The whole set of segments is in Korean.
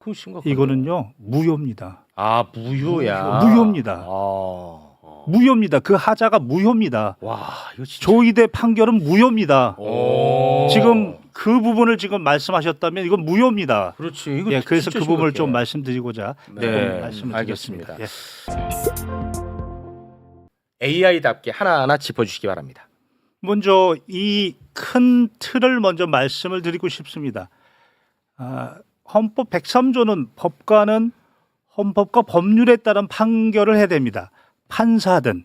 그 심각하네요. 이거는요 무효입니다. 아 무효야. 무효입니다. 무효입니다. 그 하자가 무효입니다. 와 이거 진짜. 조의대 판결은 무효입니다. 오. 지금 그 부분을 지금 말씀하셨다면 이건 무효입니다. 그렇지. 이거 예, 그래서 진짜 그 부분을 심각해. 좀 말씀드리고자 네, 말씀을 알겠습니다. 드렸습니다. 예. AI답게 하나하나 짚어주시기 바랍니다. 먼저 이 큰 틀을 먼저 말씀을 드리고 싶습니다. 헌법 103조는 법관은 헌법과 법률에 따른 판결을 해야 됩니다. 판사든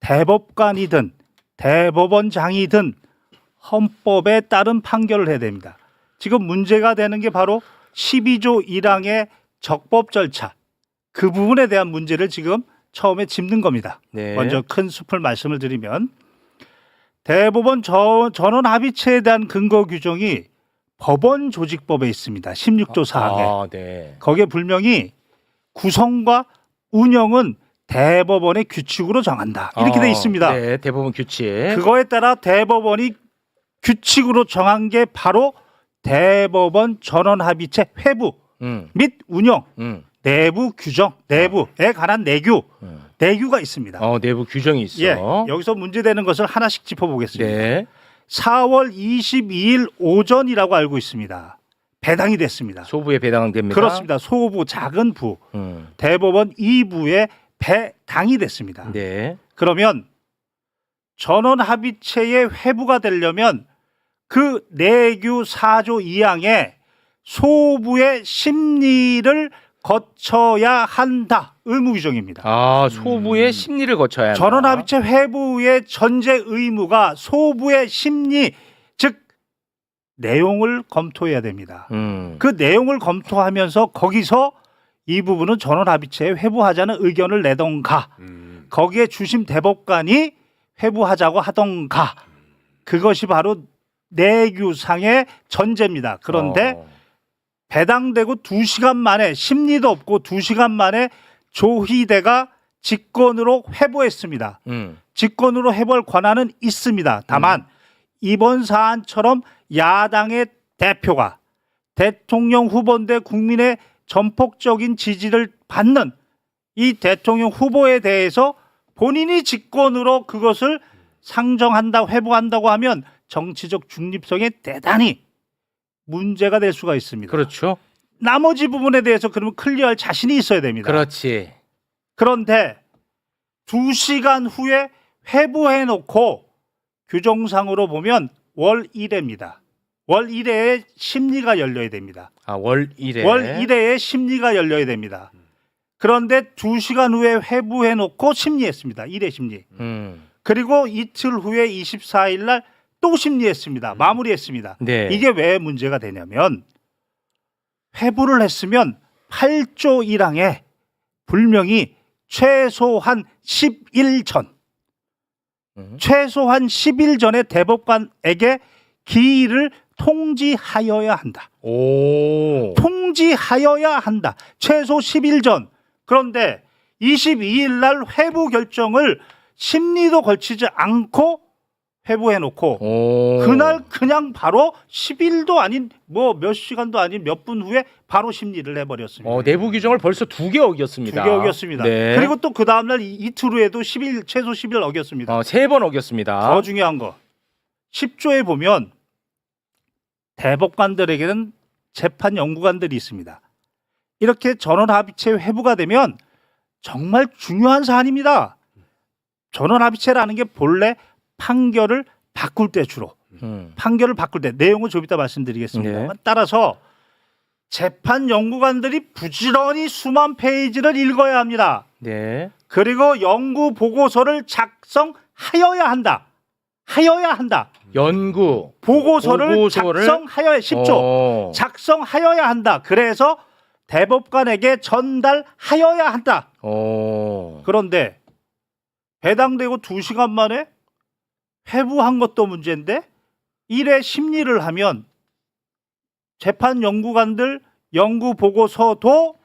대법관이든 대법원장이든 헌법에 따른 판결을 해야 됩니다. 지금 문제가 되는 게 바로 12조 1항의 적법 절차, 그 부분에 대한 문제를 지금 처음에 짚는 겁니다. 네. 먼저 큰 숲을 말씀을 드리면 대법원 전원 합의체에 대한 근거 규정이 법원 조직법에 있습니다. 16조 4항에. 아, 네. 거기에 분명히 구성과 운영은 대법원의 규칙으로 정한다. 이렇게 돼 있습니다. 네, 대법원 규칙. 그거에 따라 대법원이 규칙으로 정한 게 바로 대법원 전원 합의체 회부 및 운영, 내부 규정, 내부에 관한 내규가 있습니다. 내부 규정이 있어. 예, 여기서 문제되는 것을 하나씩 짚어보겠습니다. 네. 4월 22일 오전이라고 알고 있습니다. 배당이 됐습니다. 소부에 배당됩니다. 그렇습니다. 소부, 작은 부, 대법원 2부에 배당이 됐습니다. 네. 그러면 전원 합의체의 회부가 되려면 그 내규 4조 2항에 소부의 심리를 거쳐야 한다. 의무 규정입니다. 아, 소부의 심리를 거쳐야 한다. 전원 합의체 회부의 전제 의무가 소부의 심리, 즉 내용을 검토해야 됩니다. 그 내용을 검토하면서 거기서 이 부분은 전원 합의체에 회부하자는 의견을 내던가 거기에 주심 대법관이 회부하자고 하던가 그것이 바로 내규상의 전제입니다. 그런데 배당되고 2시간 만에 심리도 없고 2시간 만에 조희대가 직권으로 회부했습니다. 직권으로 회부할 권한은 있습니다. 다만 이번 사안처럼 야당의 대표가 대통령 후보인데 국민의 전폭적인 지지를 받는 이 대통령 후보에 대해서 본인이 직권으로 그것을 상정한다, 회부한다고 하면 정치적 중립성에 대단히 문제가 될 수가 있습니다. 그렇죠. 나머지 부분에 대해서 그러면 클리어할 자신이 있어야 됩니다. 그렇지. 그런데 2시간 후에 회부해놓고 규정상으로 보면 월 1회입니다. 월 1회에 심리가 열려야 됩니다. 아, 월 1회. 월 1회에 심리가 열려야 됩니다. 그런데 2시간 후에 회부해놓고 심리했습니다. 1회 심리. 그리고 이틀 후에 24일 날 또 심리했습니다. 마무리했습니다. 네. 이게 왜 문제가 되냐면 회부를 했으면 8조 1항에 분명히 최소한 10일 전 최소한 10일 전에 대법관에게 기일을 통지하여야 한다. 오. 통지하여야 한다. 최소 10일 전. 그런데 22일 날 회부 결정을 심리도 걸치지 않고 회부해놓고 그날 그냥 바로 10일도 아닌 뭐 몇 시간도 아닌 몇 분 후에 바로 심리를 해버렸습니다. 내부 규정을 벌써 2개 어겼습니다. 2개 어겼습니다. 네. 그리고 또 그 다음날 이틀 후에도 최소 10일 어겼습니다. 3번 어겼습니다. 더 중요한 거 10조에 보면 대법관들에게는 재판 연구관들이 있습니다. 이렇게 전원 합의체 회부가 되면 정말 중요한 사안입니다. 전원 합의체라는 게 본래 판결을 바꿀 때 주로 판결을 바꿀 때 내용은 좀 이따 말씀드리겠습니다. 네. 따라서 재판 연구관들이 부지런히 수만 페이지를 읽어야 합니다. 네. 그리고 연구 보고서를 작성하여야 한다. 하여야 한다. 연구 보고서를 작성하여야 10조 작성하여야 한다. 그래서 대법관에게 전달하여야 한다. 그런데 배당되고 2시간 만에 회부한 것도 문제인데 1회 심리를 하면 재판 연구관들 연구 보고서도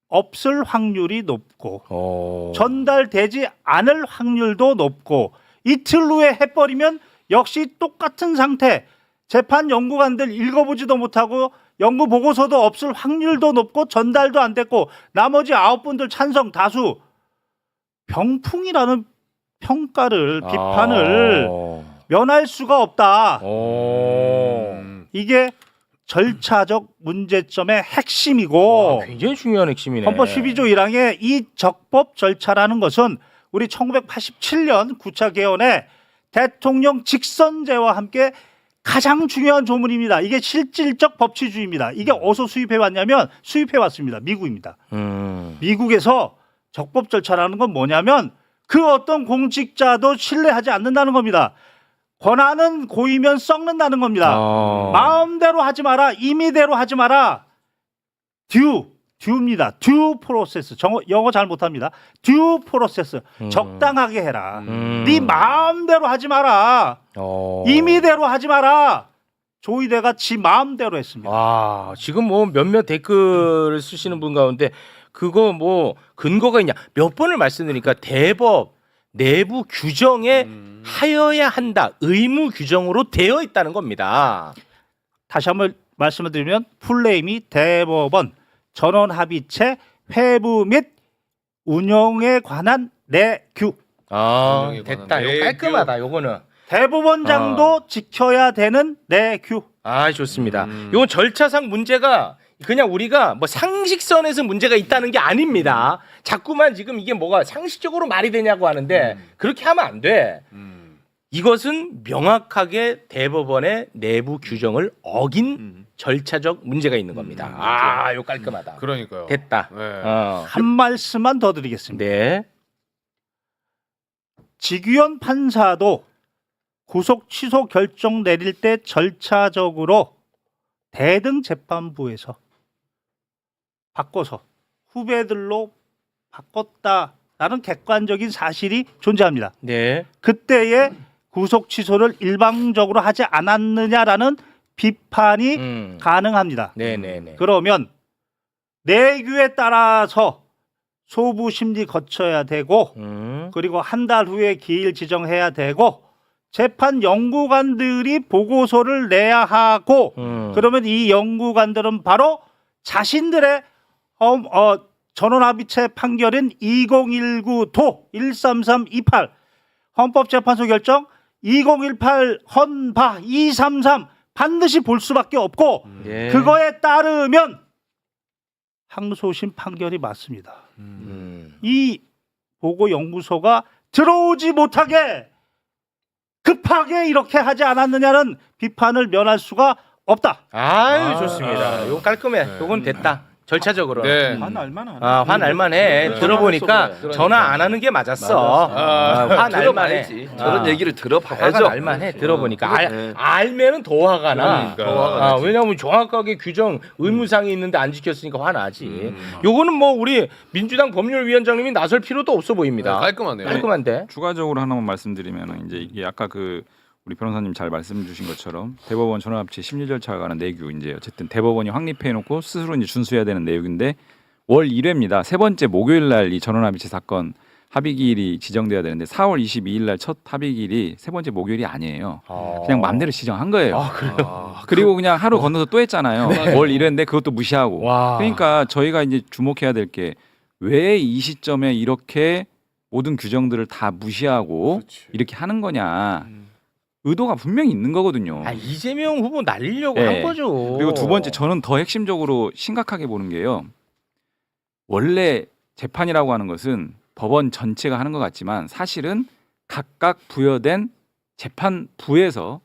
없을 확률이 높고 전달되지 않을 확률도 높고 이틀 후에 해버리면 역시 똑같은 상태 재판 연구관들 읽어보지도 못하고 연구 보고서도 없을 확률도 높고 전달도 안 됐고 나머지 9분들 찬성 다수 병풍이라는 평가를 비판을 면할 수가 없다. 이게 절차적 문제점의 핵심이고 굉장히 중요한 핵심이네. 헌법 12조 1항의 이 적법 절차라는 것은 우리 1987년 9차 개헌의 대통령 직선제와 함께 가장 중요한 조문입니다. 이게 실질적 법치주의입니다. 이게 어디서 수입해 왔냐면 수입해 왔습니다. 미국입니다. 미국에서 적법 절차라는 건 뭐냐면 그 어떤 공직자도 신뢰하지 않는다는 겁니다. 권한은 고이면 썩는다는 겁니다. 마음대로 하지 마라. 임의대로 하지 마라. 듀입니다. 듀 프로세스. 영어 잘 못합니다. 듀 프로세스. 적당하게 해라. 네 마음대로 하지 마라. 임의대로 하지 마라. 조이대가 지 마음대로 했습니다. 와, 지금 뭐 몇몇 댓글을 쓰시는 분 가운데 그거 뭐 근거가 있냐? 몇 번을 말씀드리니까 대법 내부 규정에 하여야 한다. 의무 규정으로 되어 있다는 겁니다. 다시 한번 말씀을 드리면 풀네임이 대법원 전원합의체 회부 및 운영에 관한 내규. 아, 됐다. 이거 깔끔하다. 요거는. 대법원장도 지켜야 되는 내규. 아, 좋습니다. 요건 절차상 문제가 그냥 우리가 뭐 상식선에서 문제가 있다는 게 아닙니다. 자꾸만 지금 이게 뭐가 상식적으로 말이 되냐고 하는데 그렇게 하면 안 돼. 이것은 명확하게 대법원의 내부 규정을 어긴 절차적 문제가 있는 겁니다. 아, 요 깔끔하다. 그러니까요. 됐다. 네. 한 말씀만 더 드리겠습니다. 네. 지규현 판사도 구속 취소 결정 내릴 때 절차적으로 대등 재판부에서 바꿔서 후배들로 바꿨다라는 객관적인 사실이 존재합니다. 네. 그때의 구속 취소를 일방적으로 하지 않았느냐라는 비판이 가능합니다. 네네네. 그러면 내규에 따라서 소부 심리 거쳐야 되고 그리고 한 달 후에 기일 지정해야 되고 재판 연구관들이 보고서를 내야 하고 그러면 이 연구관들은 바로 자신들의 전원합의체 판결인 2019도 13328 헌법재판소 결정 2018 헌바 233 반드시 볼 수밖에 없고 네. 그거에 따르면 항소심 판결이 맞습니다. 이 보고연구소가 들어오지 못하게 급하게 이렇게 하지 않았느냐는 비판을 면할 수가 없다. 아유, 좋습니다. 요거 깔끔해. 요건 됐다. 절차적으로. 네. 화날만하네. 아, 화날만해. 들어보니까 전화 안 하는 게 맞았어. 화날만해. 들어봐야지. 저런 얘기를 들어봐야죠. 화가 날만해. 들어보니까 알면은 더 화가 나. 그러니까. 더 화가 나지. 왜냐하면 정확하게 규정 의무상이 있는데 안 지켰으니까 화나지. 요거는 뭐 우리 민주당 법률위원장님이 나설 필요도 없어 보입니다. 네, 깔끔하네요. 깔끔한데. 추가적으로 하나만 말씀드리면 이제 이게 아까 그 우리 변호사님 잘 말씀 주신 것처럼 대법원 전원합치 심리 절차가 관한 내규 이제 어쨌든 대법원이 확립해 놓고 스스로 이제 준수해야 되는 내용인데 월 1회입니다. 세 번째 목요일 날 이 전원합의체 사건 합의기일이 지정돼야 되는데 4월 22일 날 첫 합의기일이 세 번째 목요일이 아니에요. 그냥 마음대로 지정한 거예요. 아, 그래요? 그리고 그냥 하루 건너서 또 했잖아요. 월 1회인데 그것도 무시하고. 와. 그러니까 저희가 이제 주목해야 될 게 왜 이 시점에 이렇게 모든 규정들을 다 무시하고 이렇게 하는 거냐. 의도가 분명히 있는 거거든요. 아, 이재명 후보 날리려고 네. 한 거죠. 그리고 두 번째 저는 더 핵심적으로 심각하게 보는 게요. 원래 재판이라고 하는 것은 법원 전체가 하는 것 같지만 사실은 각각 부여된 재판부에서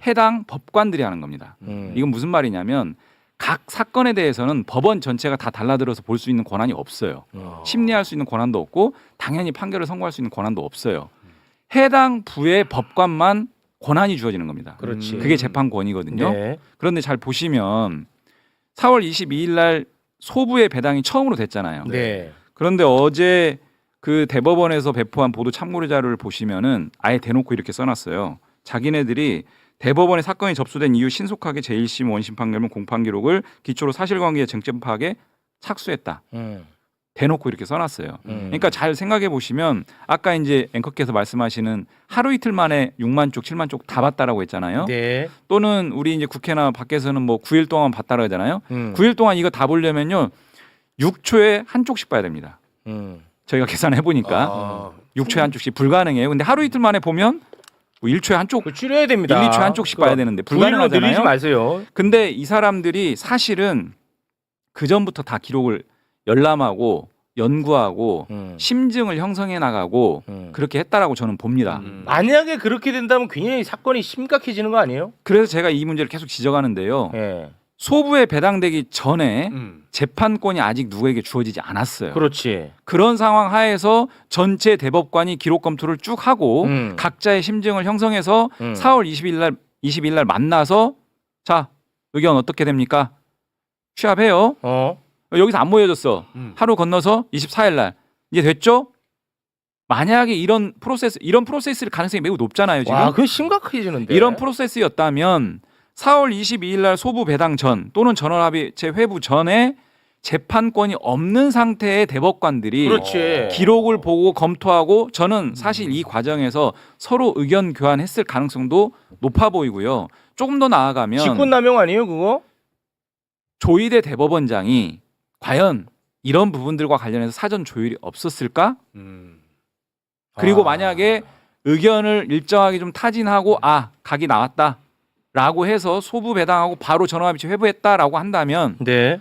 해당 법관들이 하는 겁니다. 이건 무슨 말이냐면 각 사건에 대해서는 법원 전체가 다 달라들어서 볼 수 있는 권한이 없어요. 심리할 수 있는 권한도 없고 당연히 판결을 선고할 수 있는 권한도 없어요. 해당 부의 법관만 권한이 주어지는 겁니다. 그렇지. 그게 재판권이거든요. 네. 그런데 잘 보시면 4월 22일 날 소부의 배당이 처음으로 됐잖아요. 네. 그런데 어제 그 대법원에서 배포한 보도 참고료 자료를 보시면은 아예 대놓고 이렇게 써놨어요. 자기네들이 대법원에 사건이 접수된 이후 신속하게 제1심 원심 판결문 공판 기록을 기초로 사실관계 쟁점 파악에 착수했다. 대놓고 이렇게 써놨어요. 그러니까 잘 생각해 보시면 아까 이제 앵커께서 말씀하시는 하루 이틀 만에 6만 쪽, 7만 쪽 다 봤다라고 했잖아요. 네. 또는 우리 이제 국회나 밖에서는 뭐 9일 동안 봤다라고 하잖아요. 9일 동안 이거 다 보려면요 6초에 한 쪽씩 봐야 됩니다. 저희가 계산해 보니까 6초에 한 쪽씩 불가능해요. 근데 하루 이틀 만에 보면 뭐 1초에 한 쪽, 그거 줄여야 됩니다. 1, 2초에 한 쪽씩 봐야 되는데 9일로 늘리지 불가능하잖아요. 마세요. 근데 이 사람들이 사실은 그 전부터 다 기록을 열람하고 연구하고 심증을 형성해 나가고 그렇게 했다라고 저는 봅니다. 만약에 그렇게 된다면 굉장히 사건이 심각해지는 거 아니에요? 그래서 제가 이 문제를 계속 지적하는데요. 예. 소부에 배당되기 전에 재판권이 아직 누구에게 주어지지 않았어요. 그렇지. 그런 상황 하에서 전체 대법관이 기록 검토를 쭉 하고 각자의 심증을 형성해서 4월 20일 날 만나서 자 의견 어떻게 됩니까? 취합해요. 여기서 안 모여졌어. 하루 건너서 24일 날 이제 됐죠? 만약에 이런 프로세스일 가능성이 매우 높잖아요. 지금 와, 그거 심각해지는데. 이런 프로세스였다면 4월 22일 날 소부 배당 전 또는 전원합의체 회부 전에 재판권이 없는 상태의 대법관들이 그렇지. 기록을 보고 검토하고 저는 사실 이 과정에서 서로 의견 교환했을 가능성도 높아 보이고요. 조금 더 나아가면 직권남용 아니에요, 그거? 조희대 대법원장이 과연 이런 부분들과 관련해서 사전 조율이 없었을까? 그리고 만약에 의견을 일정하게 좀 타진하고 각이 나왔다라고 해서 소부 배당하고 바로 전원합의체 회부했다라고 한다면 네.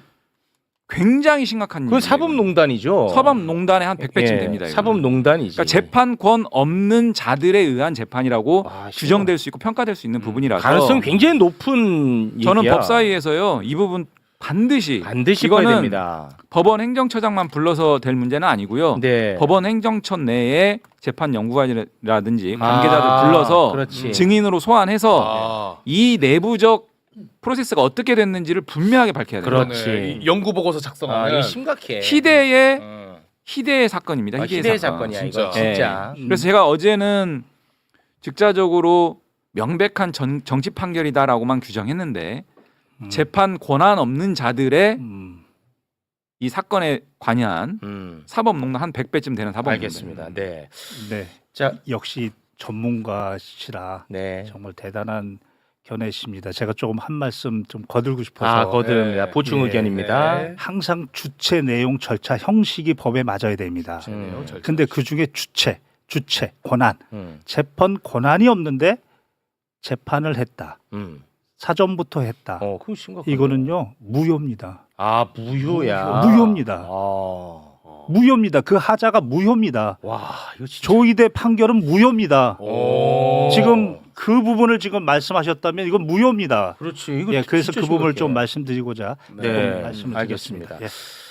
굉장히 심각한 그건 일이에요. 사법농단이죠. 사법농단의 한 100배쯤 예, 됩니다. 이거는. 사법농단이지. 그러니까 재판권 없는 자들에 의한 재판이라고 와, 규정될 수 있고 평가될 수 있는 부분이라서 가능성 굉장히 높은 저는 얘기야. 법사위에서요 이 부분 반드시 봐야 이거는 됩니다. 법원 행정처장만 불러서 될 문제는 아니고요. 네. 법원 행정처 내에 재판 연구관이라든지 관계자들 불러서 그렇지. 증인으로 소환해서 이 내부적 프로세스가 어떻게 됐는지를 분명하게 밝혀야 돼요. 그렇지. 연구 보고서 아, 작성하는 이거 심각해. 희대의 사건입니다. 희대의 희대의 사건. 사건이야, 진짜. 이거 진짜. 그래서 제가 어제는 직자적으로 명백한 정치 판결이다라고만 규정했는데 재판 권한 없는 자들의 이 사건에 관여한 사법농단 한 100배쯤 되는 사법농단. 알겠습니다. 네. 네. 자, 역시 전문가시라 네. 정말 대단한 견해십니다. 제가 조금 한 말씀 좀 거들고 싶어서 거듭입니다. 보충 네. 의견입니다. 네. 항상 주체, 내용, 절차, 형식이 법에 맞아야 됩니다. 근데 그 중에 주체, 권한, 재판 권한이 없는데 재판을 했다. 사전부터 했다. 그거 심각해. 이거는요 무효입니다. 무효야. 무효입니다. 무효입니다. 그 하자가 무효입니다. 와, 이거 진짜. 조희대 판결은 무효입니다. 오. 지금 그 부분을 지금 말씀하셨다면 이건 무효입니다. 그렇지. 이거 예, 그래서 진짜 그 부분을 심각해. 좀 말씀드리고자 네, 말씀을 알겠습니다. 드렸습니다. 예.